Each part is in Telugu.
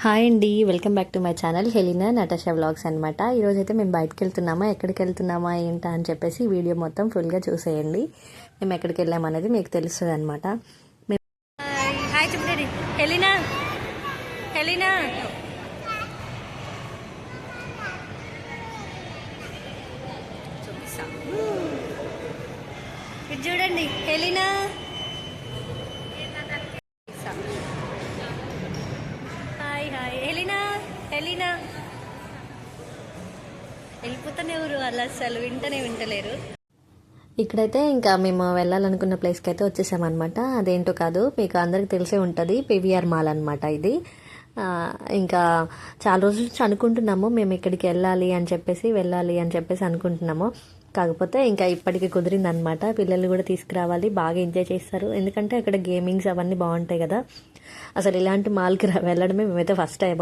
హాయ్ అండి, welcome back to my channel Helena Natasha vlogs అనమాట. ఈరోజైతే మేము బయటకు వెళ్తున్నామా, ఎక్కడికి వెళ్తున్నామా ఏంటా అని చెప్పేసి వీడియో మొత్తం ఫుల్గా చూసేయండి. మేము ఎక్కడికి వెళ్ళామనేది మీకు తెలుస్తుంది అనమాట. హాయ్ చెప్పండి హెలినా. హెలినా ఇది చూడండి హెలినా. హెలినా హెలినా వెళ్ళిపోతానే ఎవరు అలా అసలు వింటలేరు. ఇక్కడైతే ఇంకా మేము వెళ్ళాలనుకున్న ప్లేస్కి అయితే వచ్చేసామన్నమాట. అదేంటో కాదు, మీకు అందరికి తెలిసే ఉంటుంది, పివిఆర్ మాల్ అనమాట ఇది. ఇంకా చాలా రోజుల నుంచి అనుకుంటున్నాము మేము ఇక్కడికి వెళ్ళాలి అని చెప్పేసి అనుకుంటున్నాము. కాకపోతే ఇంకా ఇప్పటికి కుదిరిందనమాట. పిల్లలు కూడా తీసుకురావాలి, బాగా ఎంజాయ్ చేస్తారు. ఎందుకంటే అక్కడ గేమింగ్స్ అవన్నీ బాగుంటాయి కదా. అసలు ఇలాంటి మాల్కి వెళ్ళడమే మేమైతే ఫస్ట్ టైం.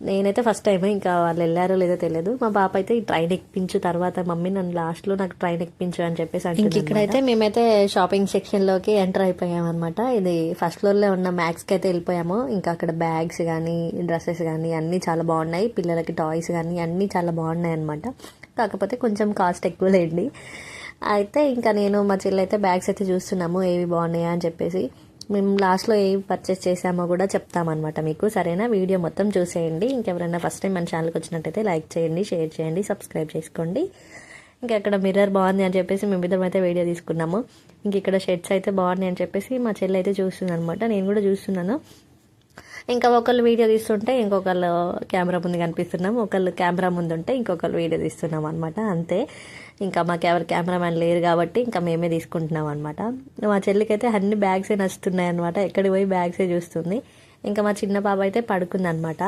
నేనైతే ఫస్ట్ టైం, ఇంకా వాళ్ళు వెళ్ళారో లేదో తెలియదు. మా పాప అయితే ఈ ట్రైన్ ఎక్కించు, తర్వాత మమ్మీ నన్ను లాస్ట్లో నాకు ట్రైన్ ఎక్కించు అని చెప్పేసి అంటే ఇక్కడైతే మేమైతే షాపింగ్ సెక్షన్లోకి ఎంటర్ అయిపోయాము అనమాట. ఇది ఫస్ట్ ఫ్లోర్లో ఉన్న మ్యాక్స్కి అయితే వెళ్ళిపోయాము. ఇంకా అక్కడ బ్యాగ్స్ కానీ డ్రెస్సెస్ కానీ అన్నీ చాలా బాగున్నాయి. పిల్లలకి టాయ్స్ కానీ అన్నీ చాలా బాగున్నాయి అనమాట. కాకపోతే కొంచెం కాస్ట్ ఎక్కువ లేండి. అయితే ఇంకా నేను మా చెల్లి అయితే బ్యాగ్స్ అయితే చూస్తున్నాము ఏవి బాగున్నాయా అని చెప్పేసి. మేము లాస్ట్లో ఏవి పర్చేస్ చేసామో కూడా చెప్తామన్నమాట మీకు. సరేనా, వీడియో మొత్తం చూసేయండి. ఇంకెవరైనా ఫస్ట్ టైం మన ఛానల్కి వచ్చినట్టయితే లైక్ చేయండి, షేర్ చేయండి, సబ్స్క్రైబ్ చేసుకోండి. ఇంకా అక్కడ మిర్రర్ బాగుంది అని చెప్పేసి మేమిద్దరం అయితే వీడియో తీసుకున్నాము. ఇంక ఇక్కడ షర్ట్స్ అయితే బాగున్నాయి అని చెప్పేసి మా చెల్లి అయితే చూస్తుంది అనమాట. నేను కూడా చూస్తున్నాను. ఇంకా ఒకళ్ళు వీడియో తీస్తుంటే ఇంకొకళ్ళు కెమెరా ముందు కనిపిస్తున్నాం, ఒకళ్ళు కెమెరా ముందు ఉంటే ఇంకొకళ్ళు వీడియో తీస్తున్నాం అనమాట. అంతే, ఇంకా మాకు ఎవరు కెమెరామ్యాన్ లేరు కాబట్టి ఇంకా మేమే తీసుకుంటున్నాం అనమాట. మా చెల్లికి అయితే అన్ని బ్యాగ్సే నచ్చుతున్నాయి అనమాట. ఎక్కడికి పోయి బ్యాగ్సే చూస్తుంది. ఇంకా మా చిన్న పాప అయితే పడుకుంది అనమాట.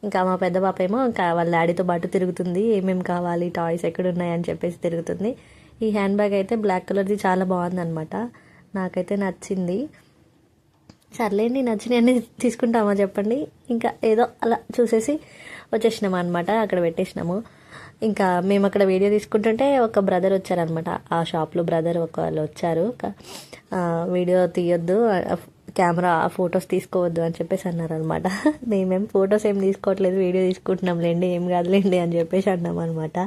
ఇంకా మా పెద్ద పాప ఏమో ఇంకా వాళ్ళ డాడీతో పాటు తిరుగుతుంది, ఏమేమి కావాలి, టాయ్స్ ఎక్కడున్నాయి అని చెప్పేసి తిరుగుతుంది. ఈ హ్యాండ్ బ్యాగ్ అయితే బ్లాక్ కలర్ది చాలా బాగుందనమాట, నాకైతే నచ్చింది. సర్లేండి, నచ్చినవన్నీ తీసుకుంటామా చెప్పండి. ఇంకా ఏదో అలా చూసేసి వచ్చేసినాము అనమాట, అక్కడ పెట్టేసినాము. ఇంకా మేము అక్కడ వీడియో తీసుకుంటుంటే ఒక బ్రదర్ వచ్చారనమాట. ఆ షాప్లో బ్రదర్ వాళ్ళు వచ్చారు. వీడియో తీయొద్దు, కెమెరా ఫొటోస్ తీసుకోవద్దు అని చెప్పేసి అన్నారనమాట. మేమేం ఫొటోస్ ఏం తీసుకోవట్లేదు, వీడియో తీసుకుంటున్నాం లేండి, ఏం కాదులేండి అని చెప్పేసి అన్నాం అనమాట.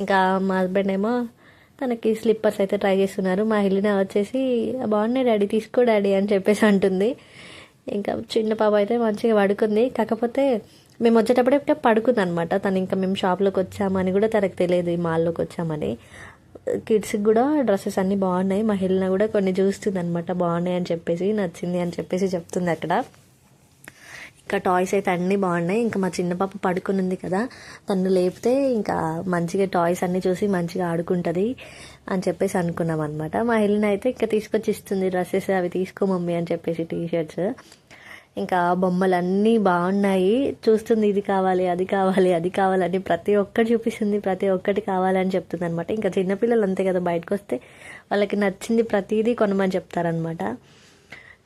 ఇంకా మా హస్బెండ్ ఏమో తనకి స్లిప్పర్స్ అయితే ట్రై చేస్తున్నారు. మా హెలినా వచ్చేసి బాగున్నాయి డాడీ, తీసుకో డాడీ అని చెప్పేసి అంటుంది. ఇంకా చిన్న పాప అయితే మంచిగా పడుకుంది. కాకపోతే మేము వచ్చేటప్పుడే పడుకుంది అనమాట తను. ఇంకా మేము షాప్లోకి వచ్చామని కూడా తనకు తెలియదు, ఈ మాల్లోకి వచ్చామని. కిడ్స్కి కూడా డ్రెస్సెస్ అన్నీ బాగున్నాయి. మా హెలినా కూడా కొన్ని చూస్తుంది అనమాట, బాగున్నాయి అని చెప్పేసి, నచ్చింది అని చెప్పేసి చెప్తుంది అక్కడ. ఇంకా టాయ్స్ అయితే అన్నీ బాగున్నాయి. ఇంకా మా చిన్న పాప పడుకుని ఉంది కదా, తను లేపితే ఇంకా మంచిగా టాయ్స్ అన్నీ చూసి మంచిగా ఆడుకుంటుంది అని చెప్పేసి అనుకున్నాం అనమాట. మా హెలినా అయితే ఇంకా తీసుకొచ్చి ఇస్తుంది డ్రెస్సెస్, అవి తీసుకో మమ్మీ అని చెప్పేసి, టీషర్ట్స్. ఇంకా బొమ్మలు అన్నీ బాగున్నాయి, చూస్తుంది, ఇది కావాలి అది కావాలి అది కావాలని ప్రతి ఒక్కటి చూపిస్తుంది, ప్రతి ఒక్కటి కావాలని చెప్తుంది అనమాట. ఇంకా చిన్నపిల్లలు అంతే కదా, బయటకు వస్తే వాళ్ళకి నచ్చింది ప్రతిదీ కొనమని చెప్తారనమాట.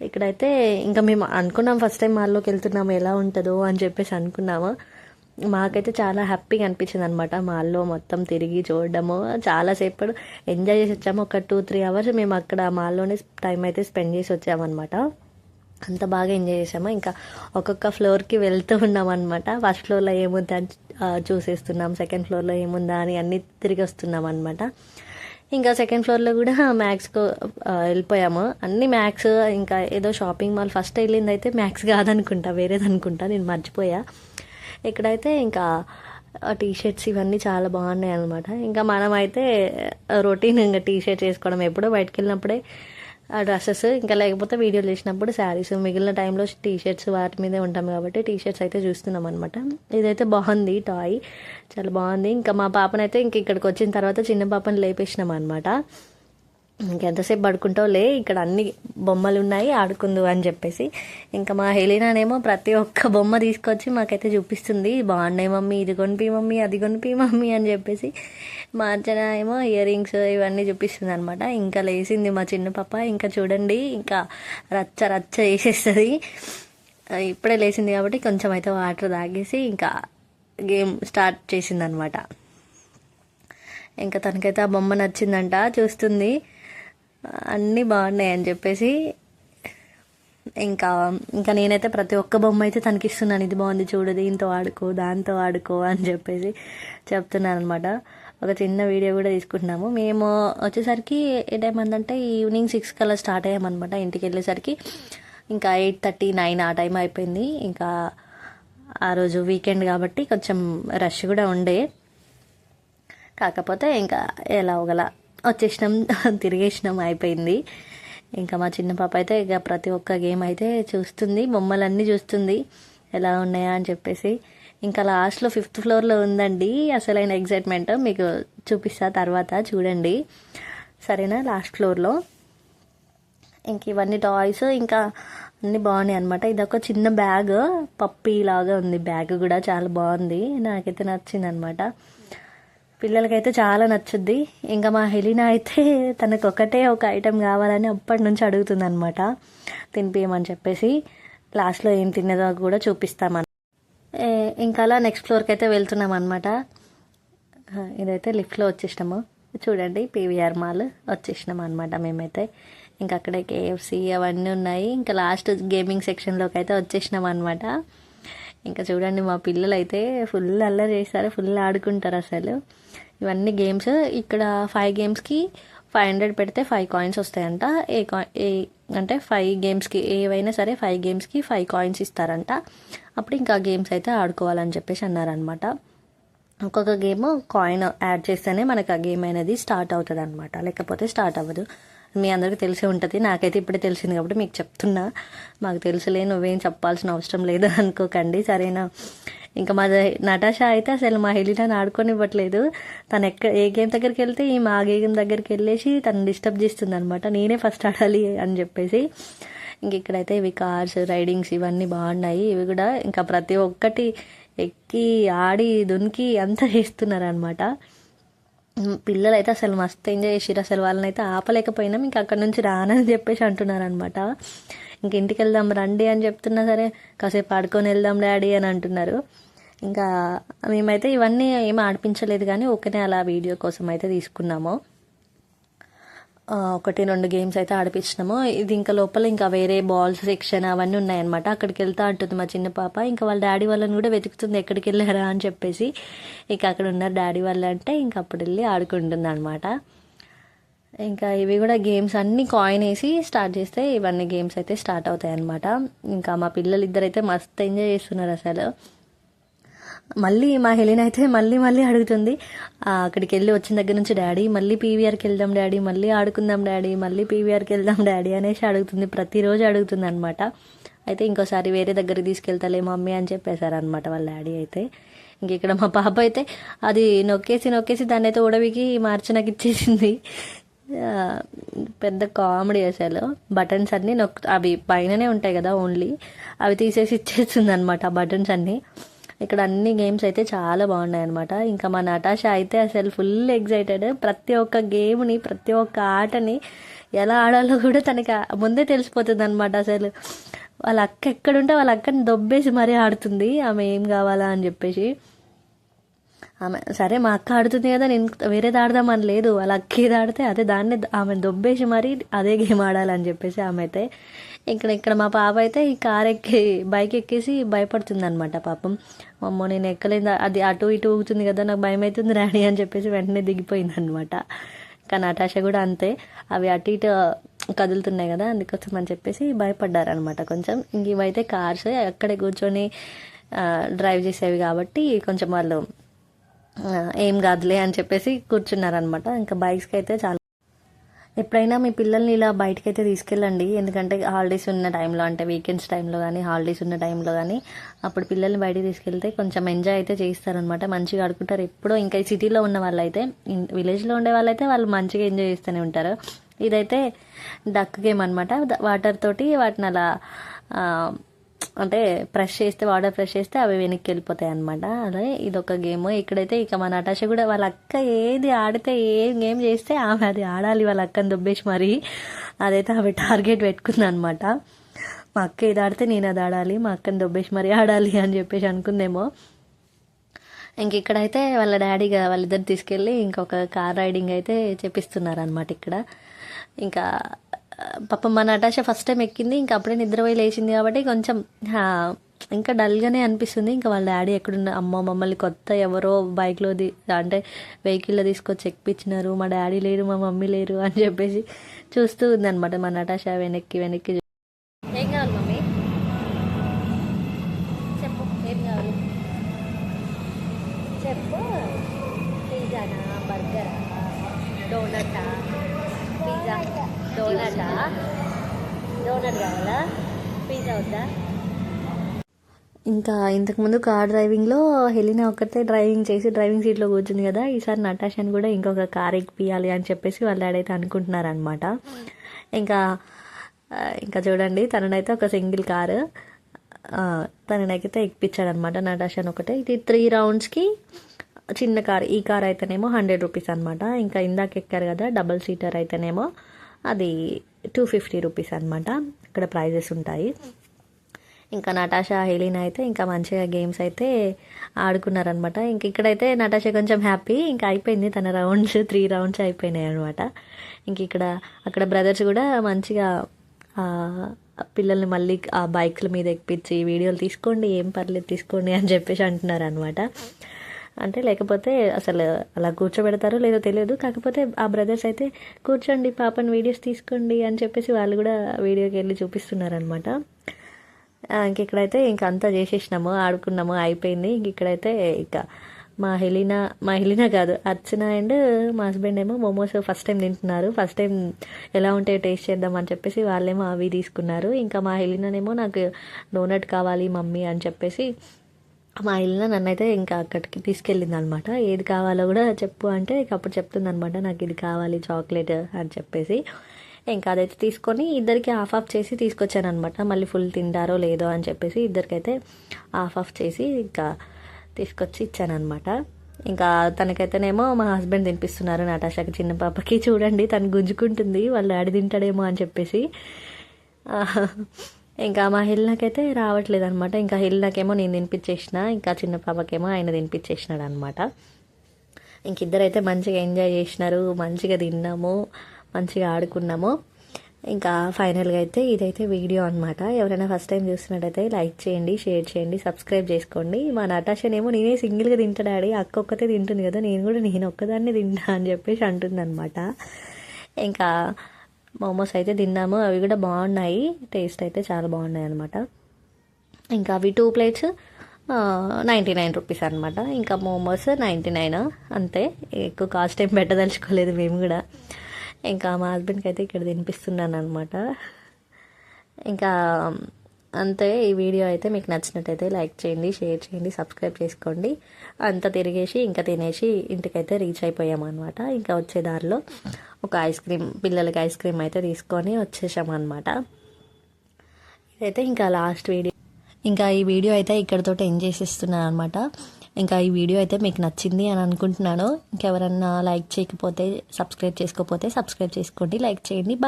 ఇక్కడైతే ఇంకా మేము అనుకున్నాం ఫస్ట్ టైం మాల్లోకి వెళ్తున్నాము, ఎలా ఉంటుందో అని చెప్పేసి అనుకున్నాము. మాకైతే చాలా హ్యాపీగా అనిపించింది అనమాట. మాల్లో మొత్తం తిరిగి చూడడము, చాలాసేపు ఎంజాయ్ చేసి వచ్చాము. ఒక 2-3 అవర్స్ మేము అక్కడ మాల్లోనే టైం అయితే స్పెండ్ చేసి వచ్చామన్నమాట. అంత బాగా ఎంజాయ్ చేసాము. ఇంకా ఒక్కొక్క ఫ్లోర్కి వెళ్తూ ఉన్నాం అనమాట. ఫస్ట్ ఫ్లోర్లో ఏముందా అని చూసేస్తున్నాం, సెకండ్ ఫ్లోర్లో ఏముందా అని అన్నీ తిరిగి వస్తున్నాం అనమాట. ఇంకా సెకండ్ ఫ్లోర్లో కూడా మ్యాక్స్కు వెళ్ళిపోయాము. అన్ని మ్యాక్స్, ఇంకా ఏదో షాపింగ్ మాల్ ఫస్ట్ వెళ్ళింది అయితే మ్యాక్స్ కాదనుకుంటా, వేరేది అనుకుంటా, నేను మర్చిపోయా. ఇక్కడైతే ఇంకా టీషర్ట్స్ ఇవన్నీ చాలా బాగున్నాయి అనమాట. ఇంకా మనం అయితే రొటీన్ ఇంకా టీషర్ట్స్ వేసుకోవడం, ఎప్పుడో బయటకు వెళ్ళినప్పుడే ఆ డ్రెస్సెస్, ఇంకా లేకపోతే వీడియోలు చేసినప్పుడు శారీస్, మిగిలిన టైంలో టీషర్ట్స్ వాటి మీదే ఉంటాం కాబట్టి టీషర్ట్స్ అయితే చూస్తున్నాం అనమాట. ఇదైతే బాగుంది, టాయ్ చాలా బాగుంది. ఇంకా మా పాపనైతే ఇంక ఇక్కడికి వచ్చిన తర్వాత చిన్న పాపని లేపేసినాం అనమాట. ఇంకెంతసేపు పడుకుంటావు లే, ఇక్కడ అన్ని బొమ్మలు ఉన్నాయి ఆడుకుందు అని చెప్పేసి. ఇంకా మా హెలినానేమో ప్రతి ఒక్క బొమ్మ తీసుకొచ్చి మాకైతే చూపిస్తుంది, బాగున్నాయి మమ్మీ, ఇది కొనిపి మమ్మీ, అది కొనిపి మమ్మీ అని చెప్పేసి. మా అర్చన ఏమో ఇయర్ రింగ్స్ ఇవన్నీ చూపిస్తుంది అనమాట. ఇంకా లేచింది మా చిన్న పాప, ఇంకా చూడండి ఇంకా రచ్చ రచ్చ వేసేస్తుంది. ఇప్పుడే లేచింది కాబట్టి కొంచెం అయితే వాటర్ తాగేసి ఇంకా గేమ్ స్టార్ట్ చేసింది అనమాట. ఇంకా తనకైతే ఆ బొమ్మ నచ్చిందంట, చూస్తుంది, అన్నీ బాగున్నాయి అని చెప్పేసి. ఇంకా ఇంకా నేనైతే ప్రతి ఒక్క బొమ్మ అయితే తనకి ఇస్తున్నాను, ఇది బాగుంది చూడు, దీంతో ఆడుకో, దాంతో ఆడుకో అని చెప్పేసి చెప్తున్నాను అనమాట. ఒక చిన్న వీడియో కూడా తీసుకుంటున్నాము. మేము వచ్చేసరికి ఏ టైం అందంటే ఈవినింగ్ 6 కల్లా స్టార్ట్ అయ్యామన్నమాట. ఇంటికి వెళ్ళేసరికి ఇంకా 8:30, 9 ఆ టైం అయిపోయింది. ఇంకా ఆ రోజు వీకెండ్ కాబట్టి కొంచెం రష్ కూడా ఉండే, కాకపోతే ఇంకా ఎలా ఒకలా వచ్చేసినాం, తిరిగేసినాం, అయిపోయింది. ఇంకా మా చిన్న పాప అయితే ఇక ప్రతి ఒక్క గేమ్ అయితే చూస్తుంది, బొమ్మలన్నీ చూస్తుంది ఎలా ఉన్నాయా అని చెప్పేసి. ఇంకా లాస్ట్లో 5th ఫ్లోర్లో ఉందండి అసలైన ఎగ్జైట్మెంట్, మీకు చూపిస్తా తర్వాత చూడండి సరేనా. లాస్ట్ ఫ్లోర్లో ఇంక ఇవన్నీ టాయ్స్ ఇంకా అన్నీ బాగున్నాయి అనమాట. ఇదొక చిన్న బ్యాగ్, పప్పీ లాగా ఉంది బ్యాగ్ కూడా, చాలా బాగుంది, నాకైతే నచ్చింది అనమాట. పిల్లలకైతే చాలా నచ్చుద్ది. ఇంకా మా హెలినా అయితే తనకు ఒకటే ఒక ఐటెం కావాలని అప్పటి నుంచి అడుగుతుంది అనమాట, తినిపించమని చెప్పేసి. లాస్ట్లో ఏం తిన్నదో కూడా చూపిస్తామని. ఇంకా అలా నెక్స్ట్ ఫ్లోర్కి అయితే వెళ్తున్నాం అనమాట. ఇదైతే లిఫ్ట్లో వచ్చేసినాము, చూడండి పీవీఆర్ మాల్ వచ్చేసినాం అనమాట మేమైతే. ఇంకా అక్కడే కేఎఫ్సి అవన్నీ ఉన్నాయి. ఇంకా లాస్ట్ గేమింగ్ సెక్షన్లోకి అయితే వచ్చేసినాం అనమాట. ఇంకా చూడండి మా పిల్లలు అయితే ఫుల్ అల్లరి చేస్తారు, ఫుల్ ఆడుకుంటారు అసలు. ఇవన్నీ గేమ్స్, ఇక్కడ 5 గేమ్స్కి 500 పెడితే 5 కాయిన్స్ వస్తాయంట. అంటే 5 గేమ్స్కి ఏవైనా సరే 5 గేమ్స్కి 5 కాయిన్స్ ఇస్తారంట. అప్పుడు ఇంకా గేమ్స్ అయితే ఆడుకోవాలని చెప్పేసి అన్నారనమాట. ఒక్కొక్క గేమ్ కాయిన్ యాడ్ చేస్తేనే మనకు ఆ గేమ్ అనేది స్టార్ట్ అవుతుంది అనమాట, లేకపోతే స్టార్ట్ అవ్వదు. మీ అందరికీ తెలిసే ఉంటుంది, నాకైతే ఇప్పుడే తెలిసింది కాబట్టి మీకు చెప్తున్నా. మాకు తెలుసులే, నువ్వేం చెప్పాల్సిన అవసరం లేదు అనుకోకండి సరేనా. ఇంకా మా నటాషా అయితే అసలు మా హెలినాని ఆడుకొనివ్వట్లేదు. తను ఏ గేమ్ దగ్గరికి వెళ్తే ఈ మా గేమ్ దగ్గరికి వెళ్ళేసి తను డిస్టర్బ్ చేస్తుంది అనమాట, నేనే ఫస్ట్ ఆడాలి అని చెప్పేసి. ఇంక ఇక్కడైతే ఇవి కార్స్ రైడింగ్స్ ఇవన్నీ బాగున్నాయి. ఇవి కూడా ఇంకా ప్రతి ఒక్కటి ఎక్కి ఆడి దునికి అంతా చేస్తున్నారు అనమాట. పిల్లలు అయితే అసలు మస్తు ఎంజాయ్ చేసిరు, అసలు వాళ్ళని అయితే ఆపలేకపోయినాం. ఇంకా అక్కడ నుంచి రానని చెప్పేసి అంటున్నారు అనమాట. ఇంక ఇంటికి వెళ్దాం రండి అని చెప్తున్నా సరే కాసేపు ఆడుకొని వెళ్దాం డాడీ అని అంటున్నారు. ఇంకా మేమైతే ఇవన్నీ ఏమి ఆడిపించలేదు కానీ ఒకనే అలా వీడియో కోసం అయితే తీసుకున్నాము. 1-2 గేమ్స్ అయితే ఆడిపించినాము. ఇది ఇంకా లోపల ఇంకా వేరే బాల్స్ సెక్షన్ అవన్నీ ఉన్నాయన్నమాట. అక్కడికి వెళ్తా అంటుంది మా చిన్న పాప. ఇంకా వాళ్ళ డాడీ వాళ్ళని కూడా వెతుకుతుంది ఎక్కడికి వెళ్ళారా అని చెప్పేసి. ఇంకా అక్కడ ఉన్నారు డాడీ వాళ్ళు అంటే ఇంకా అప్పుడు వెళ్ళి ఆడుకుంటుంది అనమాట. ఇంకా ఇవి కూడా గేమ్స్ అన్నీ కాయిన్ వేసి స్టార్ట్ చేస్తే ఇవన్నీ గేమ్స్ అయితే స్టార్ట్ అవుతాయి అనమాట. ఇంకా మా పిల్లలు ఇద్దరైతే మస్తు ఎంజాయ్ చేస్తున్నారు అసలు. మళ్ళీ మా హెలిన్ అయితే మళ్ళీ అడుగుతుంది. అక్కడికి వెళ్ళి వచ్చిన దగ్గర నుంచి డాడీ మళ్ళీ పీవీఆర్కి వెళ్దాం డాడీ, మళ్ళీ ఆడుకుందాం డాడీ, మళ్ళీ పీవీఆర్కి వెళ్దాం డాడీ అనేసి అడుగుతుంది, ప్రతిరోజు అడుగుతుంది అనమాట. అయితే ఇంకోసారి వేరే దగ్గరికి తీసుకెళ్తాలే మమ్మీ అని చెప్పేశారనమాట వాళ్ళ డాడీ అయితే. ఇంక ఇక్కడ మా పాప అయితే అది నొక్కేసి దాన్ని అయితే ఉడవికి మార్చి నాకు ఇచ్చేసింది. పెద్ద కామెడీ అసలు. బటన్స్ అన్నీ అవి పైననే ఉంటాయి కదా ఓన్లీ, అవి తీసేసి ఇచ్చేస్తుంది అనమాట ఆ బటన్స్ అన్నీ. ఇక్కడ అన్ని గేమ్స్ అయితే చాలా బాగున్నాయి అనమాట. ఇంకా మా నటాషా అయితే అసలు ఫుల్ ఎగ్జైటెడ్. ప్రతి ఒక్క గేమ్ని ప్రతి ఒక్క ఆటని ఎలా ఆడాలో కూడా తనకి ముందే తెలిసిపోతుంది అనమాట. అసలు వాళ్ళ అక్క ఎక్కడుంటే వాళ్ళ అక్కని దొబ్బేసి మరీ ఆడుతుంది ఆమె ఏం కావాలా అని చెప్పేసి. ఆమె సరే మా అక్క ఆడుతుంది కదా నేను వేరేది ఆడదామని లేదు, వాళ్ళ అక్క ఏది ఆడితే అదే దాన్ని ఆమె దొబ్బేసి మరీ అదే గేమ్ ఆడాలని చెప్పేసి ఆమె అయితే. ఇక్కడ మా పాప అయితే ఈ కార్ బైక్ ఎక్కేసి భయపడుతుంది అనమాట పాపం. అమ్మో నేను ఎక్కలేదు, అది అటు ఇటు ఊగుతుంది కదా నాకు భయం అవుతుంది డాడీ అని చెప్పేసి వెంటనే దిగిపోయింది అనమాట. కానీ నటాషా కూడా అంతే, అవి అటు ఇటు కదులుతున్నాయి కదా అందుకోసం అని చెప్పేసి భయపడ్డారనమాట కొంచెం. ఇంక ఇవైతే కార్స్ అక్కడే కూర్చొని డ్రైవ్ చేసేవి కాబట్టి కొంచెం వాళ్ళు ఏం కాదులే అని చెప్పేసి కూర్చున్నారనమాట. ఇంకా బైక్స్కి అయితే చాలా. ఎప్పుడైనా మీ పిల్లల్ని ఇలా బయటకు అయితే తీసుకెళ్ళండి, ఎందుకంటే హాలిడేస్ ఉన్న టైంలో అంటే వీకెండ్స్ టైంలో కానీ హాలిడేస్ ఉన్న టైంలో కానీ అప్పుడు పిల్లల్ని బయటకు తీసుకెళ్తే కొంచెం ఎంజాయ్ అయితే చేస్తారనమాట, మంచిగా ఆడుకుంటారు. ఎప్పుడో ఇంకా ఈ సిటీలో ఉన్న వాళ్ళైతే, విలేజ్లో ఉండే వాళ్ళైతే వాళ్ళు మంచిగా ఎంజాయ్ చేస్తూనే ఉంటారు. ఇదైతే డక్ గేమ్ అనమాట, వాటర్ తోటి వాటిని అలా అంటే ప్రెస్ చేస్తే వాటర్ ప్రెస్ చేస్తే అవి వెనక్కి వెళ్ళిపోతాయి అనమాట. అదే ఇదొక గేమ్. ఇక్కడైతే ఇక మా నటాష కూడా వాళ్ళ అక్క ఏది ఆడితే ఏం గేమ్ చేస్తే ఆమె అది ఆడాలి వాళ్ళ అక్కని దొబ్బేసి మరి. అదైతే ఆమె టార్గెట్ పెట్టుకుంది అనమాట. మా అక్క ఏది ఆడితే నేను అది ఆడాలి, మా అక్కని దొబ్బేసి మరి ఆడాలి అని చెప్పేసి అనుకుందేమో. ఇంక ఇక్కడైతే వాళ్ళ డాడీగా వాళ్ళిద్దరు తీసుకెళ్ళి ఇంకొక కార్ రైడింగ్ అయితే చేపిస్తున్నారు అనమాట ఇక్కడ. ఇంకా పాపం మా నటాషా ఫస్ట్ టైం ఎక్కింది, ఇంకా అప్పుడే నిద్రపోయి లేచింది కాబట్టి కొంచెం ఇంకా డల్గానే అనిపిస్తుంది. ఇంకా వాళ్ళ డాడీ ఎక్కడున్న అమ్మ మమ్మల్ని కొత్త ఎవరో బైక్లో అంటే వెహికల్లో తీసుకొచ్చి ఎక్కిపించినారు, మా డాడీ లేరు మా మమ్మీ లేరు అని చెప్పేసి చూస్తూ ఉందన్నమాట మా నటాషా వెనక్కి. ఏం కావాలి మమ్మీ చెప్పు, ఏం కావాలి చెప్పు. పిజ్జానా, బర్గరా, డోనటా? పిజ్జా, డోనటా? డోనట్ కావాలా, పిజ్జా వద్దా? ఇంకా ఇంతకుముందు కార్ డ్రైవింగ్లో హెలినా ఒక్కతే డ్రైవింగ్ చేసి డ్రైవింగ్ సీట్లో కూర్చుంది కదా, ఈసారి నటాషాని కూడా ఇంకొక కార్ ఎక్కిపియాలి అని చెప్పేసి వాళ్ళ డాడీ అనుకుంటున్నారనమాట. ఇంకా చూడండి, తననైతే ఒక సింగిల్ కారు తననైతే ఎక్కిపించాడనమాట నటాషాని ఒకటే. ఇది 3 రౌండ్స్కి చిన్న కార్. ఈ కార్ అయితేనేమో 100 రూపీస్ అనమాట. ఇంకా ఇందాక ఎక్కారు కదా డబల్ సీటర్ అయితేనేమో అది 250 రూపీస్ అనమాట. ఇక్కడ ప్రైజెస్ ఉంటాయి. ఇంకా నటాషా హెలీనా అయితే ఇంకా మంచిగా గేమ్స్ అయితే ఆడుకున్నారనమాట. ఇంక ఇక్కడైతే నటాషా కొంచెం హ్యాపీ, ఇంకా అయిపోయింది తన రౌండ్స్, 3 రౌండ్స్ అయిపోయినాయి అనమాట. ఇంక అక్కడ బ్రదర్స్ కూడా మంచిగా పిల్లల్ని మళ్ళీ ఆ బైక్ల మీద ఎక్కిపించి వీడియోలు తీసుకోండి, ఏం పర్లేదు తీసుకోండి అని చెప్పేసి అంటున్నారు అనమాట. అంటే లేకపోతే అసలు అలా కూర్చోబెడతారో లేదో తెలియదు, కాకపోతే ఆ బ్రదర్స్ అయితే కూర్చోండి పాపని వీడియోస్ తీసుకోండి అని చెప్పేసి వాళ్ళు కూడా వీడియోకి వెళ్ళి చూపిస్తున్నారనమాట. ఇక్కడైతే ఇంకా అంతా చేసేసినాము, ఆడుకున్నాము, అయిపోయింది. ఇక్కడైతే ఇక మా హెలీనా కాదు, అర్చన అండ్ మా హస్బెండ్ ఏమో మోమోస్ ఫస్ట్ టైం తింటున్నారు. ఫస్ట్ టైం ఎలా ఉంటాయో టేస్ట్ చేద్దాం అని చెప్పేసి వాళ్ళేమో అవి తీసుకున్నారు. ఇంకా మా హెలీనానేమో నాకు డోనట్ కావాలి మమ్మీ అని చెప్పేసి మా హెలీనా నన్నైతే ఇంకా అక్కడికి తీసుకెళ్ళింది అనమాట. ఏది కావాలో కూడా చెప్పు అంటే ఇక అప్పుడు చెప్తుంది అనమాట, నాకు ఇది కావాలి చాక్లెట్ అని చెప్పేసి. ఇంకా అదైతే తీసుకొని ఇద్దరికి హాఫ్ చేసి తీసుకొచ్చాను అనమాట. మళ్ళీ ఫుల్ తింటారో లేదో అని చెప్పేసి ఇద్దరికైతే హాఫ్ చేసి ఇంకా తీసుకొచ్చి ఇచ్చాను అనమాట. ఇంకా తనకైతేనేమో మా హస్బెండ్ తినిపిస్తున్నారు నటాషాకి, చిన్న పాపకి. చూడండి తను గుంజుకుంటుంది వాళ్ళ డాడీ తింటాడేమో అని చెప్పేసి. ఇంకా మా హెల్నాకైతే రావట్లేదు అనమాట. ఇంకా హెల్నాకేమో నేను తినిపించేసిన, ఇంకా చిన్న పాపకేమో ఆయన తినిపించేసినాడు అనమాట. ఇంక ఇద్దరైతే మంచిగా ఎంజాయ్ చేసినారు, మంచిగా తిన్నాము, మంచిగా ఆడుకున్నాము. ఇంకా ఫైనల్గా అయితే ఇదైతే వీడియో అనమాట. ఎవరైనా ఫస్ట్ టైం చూస్తున్నట్టయితే లైక్ చేయండి, షేర్ చేయండి, సబ్స్క్రైబ్ చేసుకోండి. మా నటాషనేమో నేనే సింగిల్గా తింటా డాడీ, అక్క ఒక్కతే తింటుంది కదా, నేను ఒక్కదాన్నే తింటా అని చెప్పేసి అంటుంది అనమాట. ఇంకా మోమోస్ అయితే తిన్నాము, అవి కూడా బాగున్నాయి, టేస్ట్ అయితే చాలా బాగున్నాయి అనమాట. ఇంకా అవి 2 ప్లేట్స్ 99 రూపీస్ అనమాట. ఇంకా మోమోస్ 99 అంతే, ఎక్కువ కాస్ట్ ఏం పెట్టదలుచుకోలేదు మేము కూడా. ఇంకా మా హస్బెండ్కి అయితే ఇక్కడ తినిపిస్తున్నాను అనమాట. ఇంకా అంతే. ఈ వీడియో అయితే మీకు నచ్చినట్టయితే లైక్ చేయండి, షేర్ చేయండి, సబ్స్క్రైబ్ చేసుకోండి. అంతా తిరిగేసి ఇంకా తినేసి ఇంటికైతే రీచ్ అయిపోయామన్నమాట. ఇంకా వచ్చే దారిలో ఒక పిల్లలకి ఐస్ క్రీమ్ అయితే తీసుకొని వచ్చేసామన్నమాట. ఇదైతే ఇంకా లాస్ట్ వీడియో. ఇంకా ఈ వీడియో అయితే ఇక్కడితో ఎండ్ చేసేస్తున్నాను అనమాట. ఇంకా ఈ వీడియో అయితే మీకు నచ్చింది అని అనుకుంటున్నాను. ఇంకెవరన్నా లైక్ చేయకపోతే సబ్స్క్రైబ్ చేసుకోకపోతే సబ్స్క్రైబ్ చేసుకోండి, లైక్ చేయండి. బాయ్.